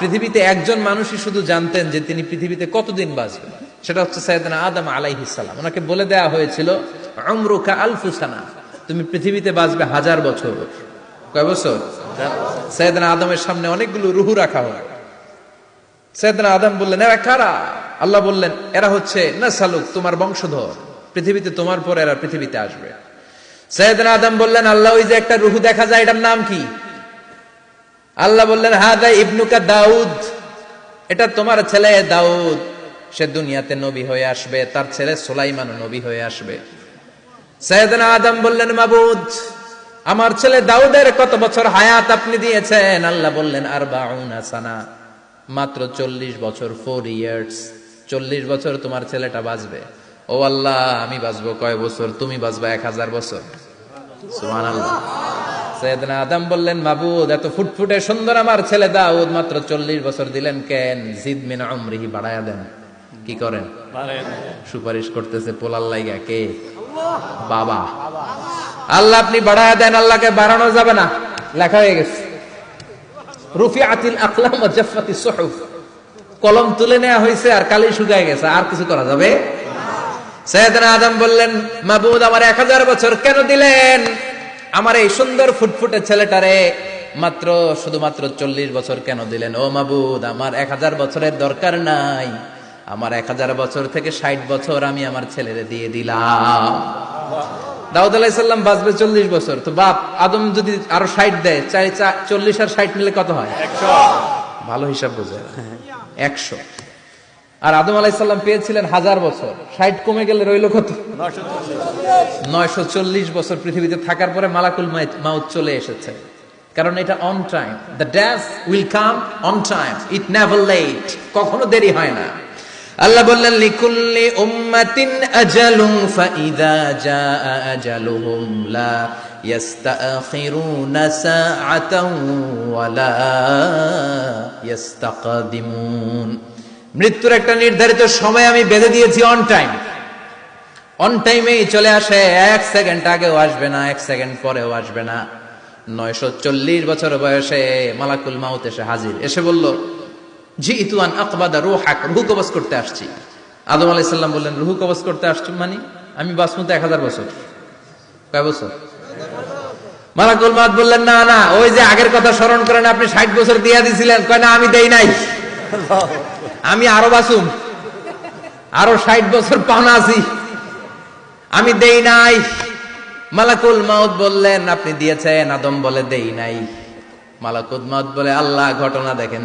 পৃথিবীতে একজন মানুষই শুধু জানতেন যে তিনি পৃথিবীতে কতদিন বাঁচবেন, সেটা হচ্ছে সাইয়েদনা আদম আলাইহিস সালাম। ওনাকে বলে দেয়া হয়েছিল উমরুকা আলফু সানা, তুমি পৃথিবীতে বাঁচবে 1000 বছর। কয় বছর? সাইয়েদনা আদমের সামনে অনেকগুলো রুহু রাখা হয়। সাইয়েদনা আদম বললেন, এরা কারা? আল্লাহ বললেন, এরা হচ্ছে নাসালুক, তোমার বংশধর, পৃথিবীতে তোমার পর এরা পৃথিবীতে আসবে। সাইয়েদনা আদম বললেন, আল্লাহ ওই যে একটা রুহু দেখা যায়, এটার নাম কি? আল্লাহ বললেন, হাদা ইবনুকা দাউদ, এটা তোমার ছেলে দাউদ, সে দুনিয়াতে নবী হয়ে আসবে, তার ছেলে সুলাইমান নবী হয়ে আসবে। সাইয়েদনা আদম বললেন, মাবুদ, আমার ছেলে দাউদের কত বছর হায়াত আপনি দিয়েছেন? আল্লাহ বললেন, 40 সানা, মাত্র 40 বছর, 4 ইয়ার্স, 40 বছর তোমার ছেলেটা বাঁচবে। ও আল্লাহ, আমি বাঁচবো কয় বছর? তুমি বাঁচবা 1000 বছর। সুবহানাল্লাহ। সাইয়েদনা আদম বললেন, মাবুদ, এত ফুটফুটে সুন্দর আমার ছেলে দাউদ, মাত্র 40 বছর দিলেন কেন? জিদ মিন উমরিহি, বাড়ায়া দেন। কি করেন? সুপারিশ করতেছে পোলার লাইগা কে? বাবা। আল্লাহ আপনি বাড়ায়া দেন। আল্লাহকে বাড়ানো যাবে না, লেখা হয়ে গেছে। রুফিআতিল আকলাম ওয়া জাফফাতিস সুহুফ, কলম তুলে নেওয়া হয়েছে আর কালি শুকায় গেছে, আর কিছু করা যাবে? সাইয়েদনা আদম বললেন, মাবুদ, আমার 1000 বছর কেন দিলেন? আমার এই সুন্দর ফুটফুটে ছেলেটারে মাত্র শুধুমাত্র 40 বছর কেন দিলেন? ও মাবুদ, আমার 1000 বছরের দরকার নাই, আমার 1000 বছর থেকে 60 বছর আমি আমার ছেলেরে দিয়ে দিলাম। দাউদ আলাইহিস সালাম বাঁচবে 40 বছর, তো বাপ আদম যদি আরো 60 দেয়, 40 আর 60 মিলে কত হয়? 100। ভালো হিসাব বোঝে, 100। আর আদম আলাইহিস সালাম পেয়েছিলেন 1000 বছর, 60 কমে গেলে রইল কত? 940 বছর পৃথিবীতে থাকার পরে মালাকুল মাউত চলে এসেছে। কারণ এটা on time, the death will come on time, it never late, কখনো দেরি হয় না। আল্লাহ বললেন, লিকুল্লি উম্মাতিন আজালুন ফাইযা জাআ আজালুহুম লা ইস্তাখিরুনা সাআতান ওয়া লা ইস্তাকদিমুন। মৃত্যুর একটা নির্ধারিত সময় আমি বেঁধে দিয়েছি, অন টাইম, অন টাইমেই চলে আসে, 1 সেকেন্ড আগেও আসবে না, 1 সেকেন্ড পরেও আসবে না। 940 বছর বয়সে মালাকুল মাউত এসে হাজির, এসে বলল, জিইতু আন আকবাদা রূহাক, রূহ কবজ করতে আসছি। আদম আলাইহিস সালাম বললেন, রূহ কবজ করতে আসছো মানে? আমি বাঁচবো তো 1000 বছর। কয় বছর? মালাকুল মাউত বললেন, না না, ওই যে আগের কথা স্মরণ করেন, আপনি 60 বছর দিয়া দিছিলেন। কয় না, আমি দেই নাই, আমি আরো বাঁচুম, আরো 60 বছর পাওনা আছি, আমি দেই নাই। মালাকুল মাউত বললেন, আপনি দিয়েছেন? আদম বলে, দেই নাই। মালাকুল মাউত বলে, আল্লাহ ঘটনা দেখেন।